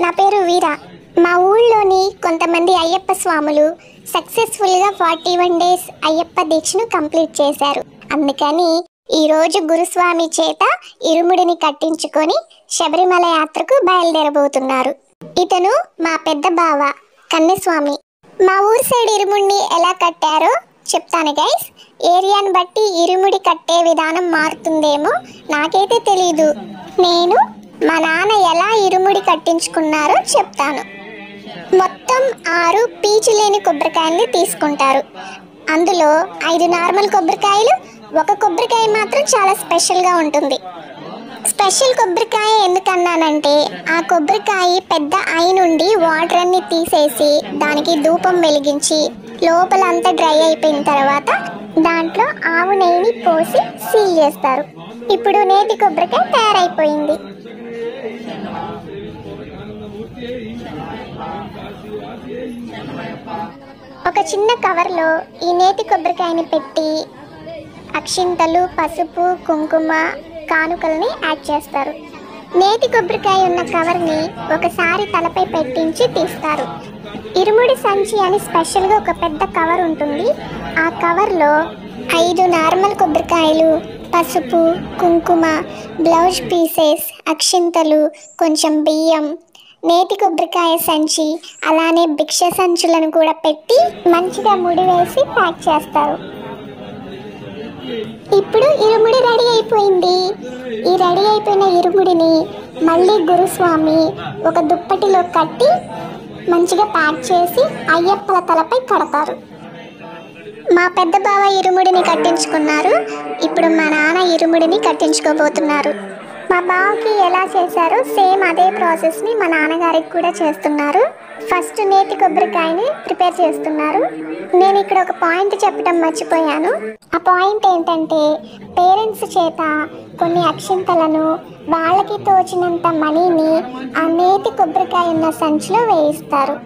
నా పేరు వీర. మా ఊళ్ళోని కొంతమంది అయ్యప్ప స్వాములు సక్సెస్ఫుల్గా 41 డేస్ అయ్యప్ప దీక్షను కంప్లీట్ చేశారు. అందుకని ఈరోజు గురుస్వామి చేత ఇరుముడిని కట్టించుకొని శబరిమల యాత్రకు బయలుదేరబోతున్నారు. ఇతను మా పెద్ద బావ కన్నస్వామి. మా ఊరు సైడ్ ఇరుముడిని ఎలా కట్టారో చెప్తాను గైస్. ఏరియాని బట్టి ఇరుముడి కట్టే విధానం మారుతుందేమో, నాకైతే తెలీదు. నేను మా నాన్న ఎలా ఇరుముడి కట్టించుకున్నారో చెప్తాను. మొత్తం 6 పీచు లేని కొబ్బరికాయల్ని తీసుకుంటారు. అందులో 5 నార్మల్ కొబ్బరికాయలు, 1 కొబ్బరికాయ మాత్రం చాలా స్పెషల్గా ఉంటుంది. స్పెషల్ కొబ్బరికాయ ఎందుకన్నానంటే, ఆ కొబ్బరికాయ పెద్ద ఐ నుండి వాటర్ అన్ని తీసేసి దానికి ధూపం వెలిగించి లోపల అంతా డ్రై అయిపోయిన తర్వాత దాంట్లో ఆవు నెయ్యిని పోసి సీల్ చేస్తారు. ఇప్పుడు నేతి కొబ్బరికాయ తయారైపోయింది. ఒక చిన్న కవర్లో ఈ నేతి కొబ్బరికాయని పెట్టి అక్షింతలు, పసుపు, కుంకుమ, కానుకల్ని యాడ్ చేస్తారు. నేతి కొబ్బరికాయ ఉన్న కవర్ని ఒకసారి తలపై పెట్టించి తీస్తారు. ఇరుముడి సంచి అని స్పెషల్గా ఒక పెద్ద కవర్ ఉంటుంది. ఆ కవర్లో 5 నార్మల్ కొబ్బరికాయలు, పసుపు, కుంకుమ, బ్లౌజ్ పీసెస్, అక్షింతలు, కొంచెం బియ్యం, నేతి కొబ్బరికాయ సంచి, అలానే భిక్ష సంచులను కూడా పెట్టి మంచిగా ముడి వేసి ప్యాక్ చేస్తారు. ఇప్పుడు ఇరుముడి రెడీ అయిపోయింది. ఈ రెడీ అయిపోయిన ఇరుముడిని మళ్ళీ గురుస్వామి ఒక దుప్పటిలో కట్టి మంచిగా ప్యాక్ చేసి అయ్యప్పల తలపై కడతారు. మా పెద్ద బావ ఇరుముడిని కట్టించుకున్నారు. ఇప్పుడు మా నాన్న ఇరుముడిని కట్టించుకోబోతున్నారు. మా బావకి ఎలా చేశారో సేమ్ అదే ప్రాసెస్ని మా నాన్నగారికి కూడా చేస్తున్నారు. ఫస్ట్ నేతి కొబ్బరికాయని ప్రిపేర్ చేస్తున్నారు. నేను ఇక్కడ ఒక పాయింట్ చెప్పడం మర్చిపోయాను. ఆ పాయింట్ ఏంటంటే, పేరెంట్స్ చేత కొన్ని అక్షింతలను, వాళ్ళకి తోచినంత మనీని ఆ నేతి కొబ్బరికాయ ఉన్న సంచిలో వేయిస్తారు.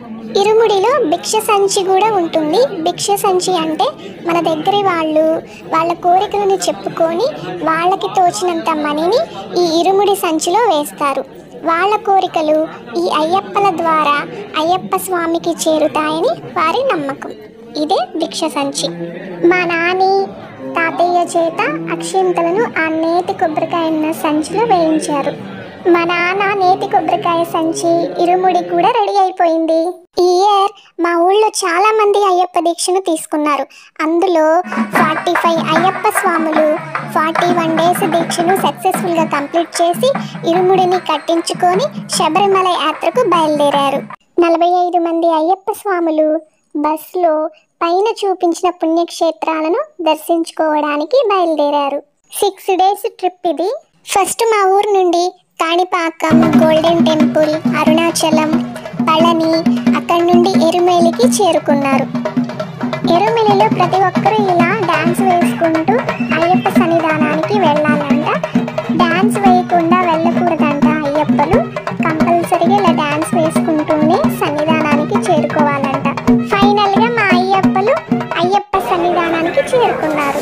ఇరుముడిలో భిక్ష సంచి కూడా ఉంటుంది. భిక్ష సంచి అంటే మన దగ్గర వాళ్ళ కోరికలను చెప్పుకొని వాళ్ళకి తోచినంత మనీని ఈ ఇరుముడి సంచిలో వేస్తారు. వాళ్ళ కోరికలు ఈ అయ్యప్పల ద్వారా అయ్యప్ప స్వామికి చేరుతాయని వారి నమ్మకం. ఇదే భిక్ష సంచి. మా నాని తాతయ్య చేత అక్షింతలను ఆ నేతి కొబ్బరికాయ ఉన్న సంచిలో వేయించారు. మా నాన్న నేతి కొబ్బరికాయ సంచి, ఇరుముడి కూడా రెడీ అయిపోయింది. ఈ ఇయర్ మా ఊళ్ళో చాలా మంది అయ్యప్ప దీక్షను తీసుకున్నారు. అందులో 45 అయ్యప్ప స్వాములు 41 డేస్ దీక్షను సక్సెస్ఫుల్గా కంప్లీట్ చేసి ఇరుముడిని కట్టించుకొని శబరిమల యాత్రకు బయలుదేరారు. 45 మంది అయ్యప్ప స్వాములు బస్సులో పైన చూపించిన పుణ్యక్షేత్రాలను దర్శించుకోవడానికి బయలుదేరారు. 6 డేస్ ట్రిప్ ఇది. ఫస్ట్ మా ఊరు నుండి కాణిపాకం, గోల్డెన్ టెంపుల్, అరుణాచలం, పళని, అక్కడి నుండి ఎరుమేలికి చేరుకున్నారు. ఎరుమేలిలో ప్రతి ఒక్కరూ ఇలా డాన్స్ వేసుకుంటూ అయ్యప్ప సన్నిధానానికి వెళ్ళాలంట. డాన్స్ వేయకుండా వెళ్ళకూడదంట. అయ్యప్పలు కంపల్సరీగా ఇలా డాన్స్ వేసుకుంటూనే సన్నిధానానికి చేరుకోవాలంట. ఫైనల్గా మా అయ్యప్పలు అయ్యప్ప సన్నిధానానికి చేరుకున్నారు.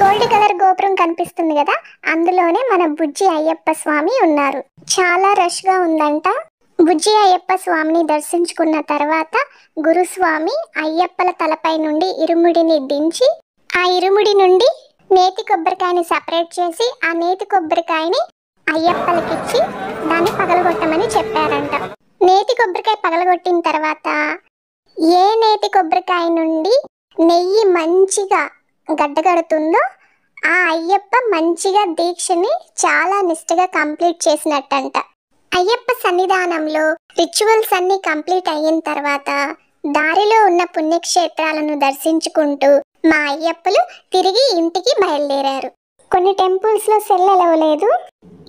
గోల్డ్ కలర్ గోపురం కనిపిస్తుంది కదా, అందులోనే మన బుజ్జి అయ్యప్ప స్వామి ఉన్నారు. చాలా రష్గా ఉందంట. బుజ్జి అయ్యప్ప స్వామిని దర్శించుకున్న తర్వాత గురుస్వామి అయ్యప్పల తలపై నుండి ఇరుముడిని దించి ఆ ఇరుముడి నుండి నేతి కొబ్బరికాయని సపరేట్ చేసి ఆ నేతి కొబ్బరికాయని అయ్యప్పలకిచ్చి దాన్ని పగలగొట్టమని చెప్పారంట. నేతి కొబ్బరికాయ పగలగొట్టిన తర్వాత ఏ నేతి కొబ్బరికాయ నుండి నెయ్యి మంచిగా గడ్డగడుతుందో ఆ అయ్యప్ప మంచిగా దీక్షని చాలా నిష్ఠగా కంప్లీట్ చేసినట్టంట. అయ్యప్ప సన్నిధానంలో రిచువల్స్ అన్ని కంప్లీట్ అయిన తర్వాత దారిలో ఉన్న పుణ్యక్షేత్రాలను దర్శించుకుంటూ మా అయ్యప్పలు తిరిగి ఇంటికి బయలుదేరారు. కొన్ని టెంపుల్స్లో సెల్ అలవలేదు.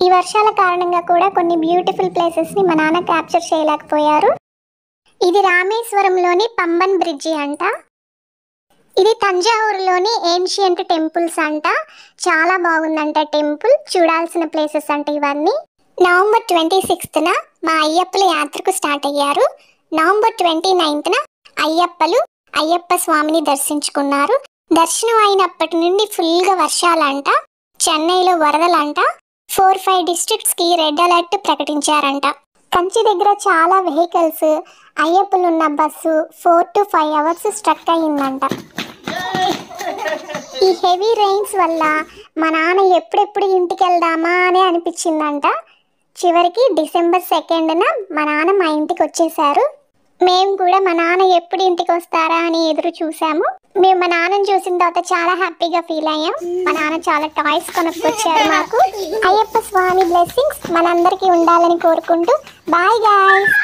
ఈ వర్షాల కారణంగా కూడా కొన్ని బ్యూటిఫుల్ ప్లేసెస్ని మా నాన్న క్యాప్చర్ చేయలేకపోయారు. ఇది రామేశ్వరంలోని పంబన్ బ్రిడ్జి అంట. ఇది తంజావూరులోని ఏన్షియంట్ టెంపుల్స్ అంట. చాలా బాగుందంట టెంపుల్. చూడాల్సిన ప్లేసెస్ అంట ఇవన్నీ. నవంబర్ 26న మా అయ్యప్పలు యాత్రకు స్టార్ట్ అయ్యారు. నవంబర్ 29న అయ్యప్పలు అయ్యప్ప స్వామిని దర్శించుకున్నారు. దర్శనం అయినప్పటి నుండి ఫుల్గా వర్షాలంట. చెన్నైలో వరదలంట. 4-5 డిస్ట్రిక్ట్స్కి రెడ్ అలర్ట్ ప్రకటించారంట. కంచి దగ్గర చాలా వెహికల్స్, అయ్యప్పలు ఉన్న బస్సు 4 to 5 hours స్ట్రక్ అయ్యిందంట. ఈ హెవీ రెయిన్స్ వల్ల మా నాన్న ఎప్పుడెప్పుడు ఇంటికి వెళ్దామా అని అనిపించిందంట. చివరికి December 2nd మా నాన్న మా ఇంటికి వచ్చేసారు. మేము కూడా మా నాన్న ఎప్పుడు ఇంటికి వస్తారా అని ఎదురు చూసాము. మేము మా నాన్నని చూసిన తర్వాత చాలా హ్యాపీగా ఫీల్ అయ్యాం. మా నాన్న చాలా టాయ్స్ కొనుక్కొచ్చారు మాకు. అయ్యప్ప స్వామి బ్లెస్సింగ్స్ మనందరికీ ఉండాలని కోరుకుంటూ బాయ్ గాయ్స్.